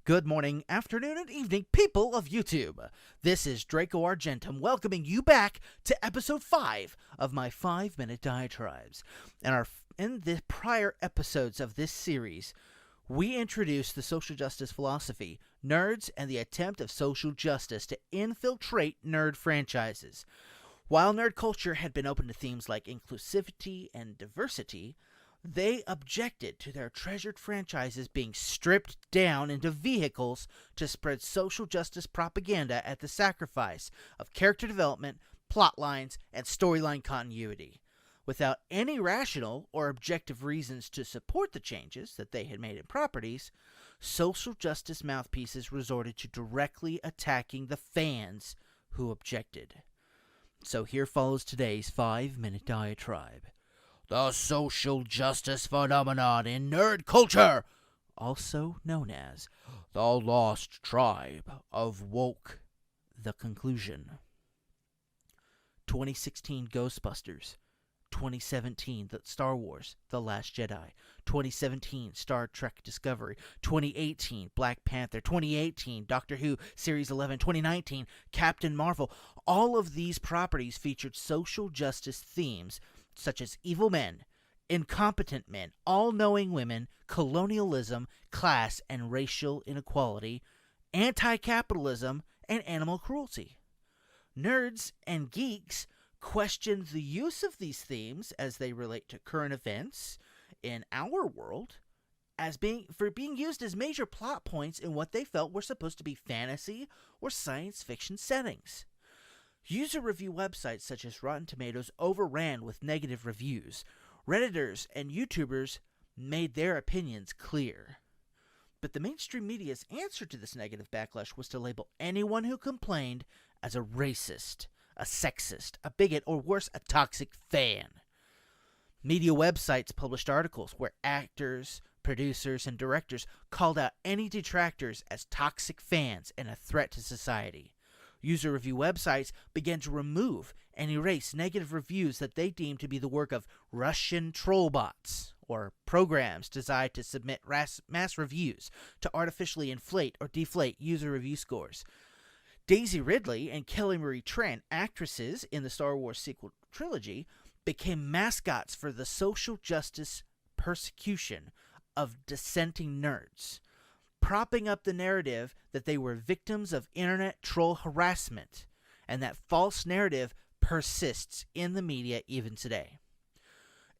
Good morning, afternoon, and evening, people of YouTube. This is Draco Argentum welcoming you back to episode 5 of my 5-minute diatribes. In the prior episodes of this series, we introduced the social justice philosophy, nerds, and the attempt of social justice to infiltrate nerd franchises. While nerd culture had been open to themes like inclusivity and diversity, they objected to their treasured franchises being stripped down into vehicles to spread social justice propaganda at the sacrifice of character development, plot lines, and storyline continuity. Without any rational or objective reasons to support the changes that they had made in properties, social justice mouthpieces resorted to directly attacking the fans who objected. So here follows today's 5-minute diatribe. The social justice phenomenon in nerd culture, also known as the lost tribe of woke. The conclusion. 2016 Ghostbusters. 2017 Star Wars The Last Jedi. 2017 Star Trek Discovery. 2018 Black Panther. 2018 Doctor Who Series 11. 2019 Captain Marvel. All of these properties featured social justice themes such as evil men, incompetent men, all-knowing women, colonialism, class and racial inequality, anti-capitalism, and animal cruelty. Nerds and geeks questioned the use of these themes as they relate to current events in our world as being used as major plot points in what they felt were supposed to be fantasy or science fiction settings. User review websites such as Rotten Tomatoes overran with negative reviews. Redditors and YouTubers made their opinions clear. But the mainstream media's answer to this negative backlash was to label anyone who complained as a racist, a sexist, a bigot, or worse, a toxic fan. Media websites published articles where actors, producers, and directors called out any detractors as toxic fans and a threat to society. User review websites began to remove and erase negative reviews that they deemed to be the work of Russian troll bots, or programs designed to submit mass reviews to artificially inflate or deflate user review scores. Daisy Ridley and Kelly Marie Tran, actresses in the Star Wars sequel trilogy, became mascots for the social justice persecution of dissenting nerds, propping up the narrative that they were victims of internet troll harassment, and that false narrative persists in the media even today.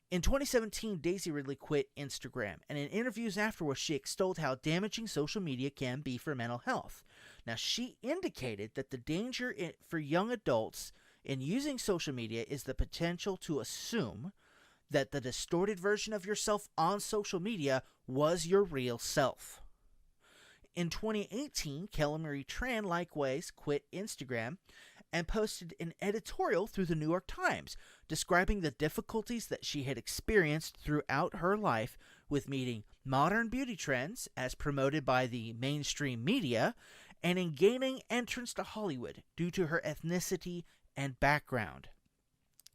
In 2017, Daisy Ridley quit Instagram, and in interviews afterwards, she extolled how damaging social media can be for mental health. Now, she indicated that the danger for young adults in using social media is the potential to assume that the distorted version of yourself on social media was your real self. In 2018, Kelly Marie Tran likewise quit Instagram and posted an editorial through the New York Times describing the difficulties that she had experienced throughout her life with meeting modern beauty trends as promoted by the mainstream media and in gaining entrance to Hollywood due to her ethnicity and background.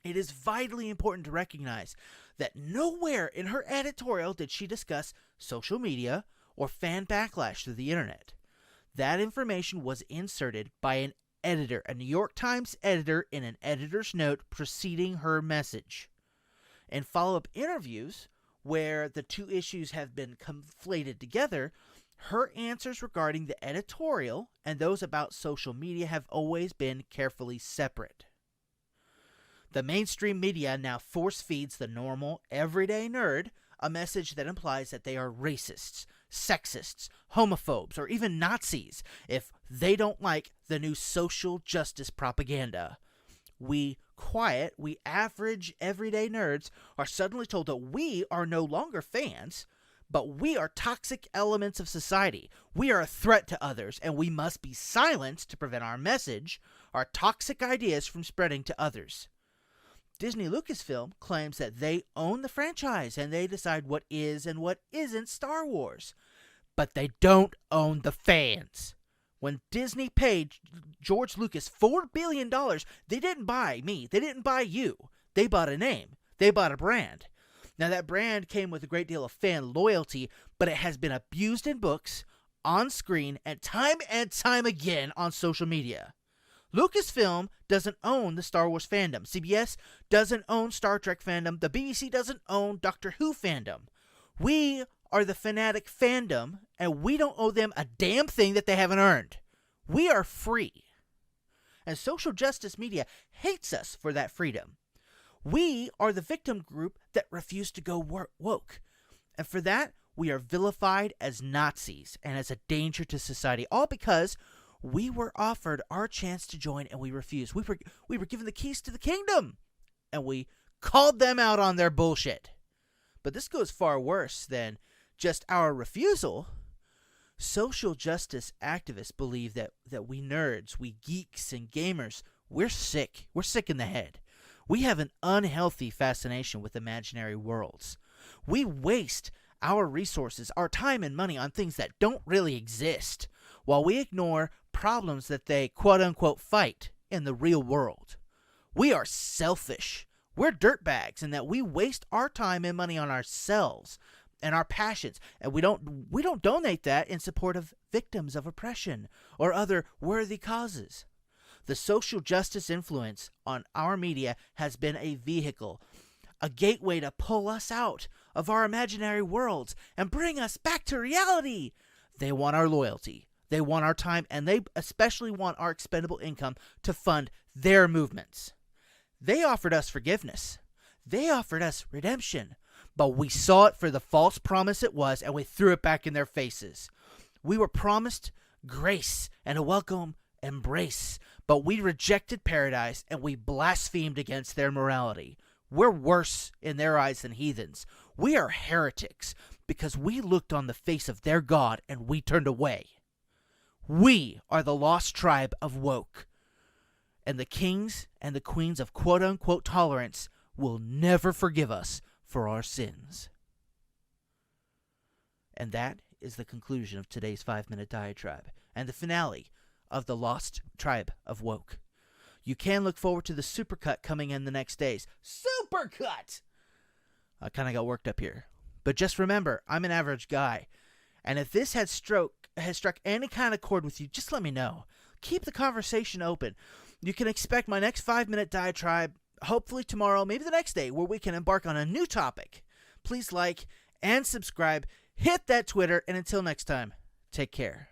It is vitally important to recognize that nowhere in her editorial did she discuss social media or fan backlash through the internet. That information was inserted by an editor, a New York Times editor, in an editor's note preceding her message. In follow-up interviews, where the two issues have been conflated together, her answers regarding the editorial and those about social media have always been carefully separate. The mainstream media now force feeds the normal, everyday nerd a message that implies that they are racists, sexists, homophobes, or even Nazis if they don't like the new social justice propaganda. We average, everyday nerds are suddenly told that we are no longer fans, but we are toxic elements of society. We are a threat to others, and we must be silenced to prevent our message, our toxic ideas, from spreading to others. Disney Lucasfilm claims that they own the franchise and they decide what is and what isn't Star Wars. But they don't own the fans. When Disney paid George Lucas $4 billion, they didn't buy me. They didn't buy you. They bought a name. They bought a brand. Now, that brand came with a great deal of fan loyalty, but it has been abused in books, on screen and time again on social media. Lucasfilm doesn't own the Star Wars fandom. CBS doesn't own Star Trek fandom. The BBC doesn't own Doctor Who fandom. We are the fanatic fandom, and we don't owe them a damn thing that they haven't earned. We are free. And social justice media hates us for that freedom. We are the victim group that refuse to go woke. And for that, we are vilified as Nazis and as a danger to society, all because we were offered our chance to join and we refused. We were given the keys to the kingdom, and we called them out on their bullshit. But this goes far worse than just our refusal. Social justice activists believe that we nerds, we geeks and gamers, we're sick. We're sick in the head. We have an unhealthy fascination with imaginary worlds. We waste our resources, our time and money on things that don't really exist, while we ignore problems that they quote-unquote fight in the real world. We are selfish. We're dirtbags in that we waste our time and money on ourselves and our passions, and we don't donate that in support of victims of oppression or other worthy causes. The social justice influence on our media has been a vehicle, a gateway to pull us out of our imaginary worlds and bring us back to reality. They want our loyalty, they want our time, and they especially want our expendable income to fund their movements. They offered us forgiveness. They offered us redemption. But we saw it for the false promise it was, and we threw it back in their faces. We were promised grace and a welcome embrace, but we rejected paradise and we blasphemed against their morality. We're worse in their eyes than heathens. We are heretics because we looked on the face of their God and we turned away. We are the lost tribe of woke. And the kings and the queens of quote-unquote tolerance will never forgive us for our sins. And that is the conclusion of today's 5-minute diatribe and the finale of the lost tribe of woke. You can look forward to the supercut coming in the next days. Supercut! I kind of got worked up here. But just remember, I'm an average guy. And if this has struck any kind of chord with you, just let me know. Keep the conversation open. You can expect my next 5-minute diatribe hopefully tomorrow, maybe the next day, where we can embark on a new topic. Please like and subscribe, hit that Twitter, and until next time, take care.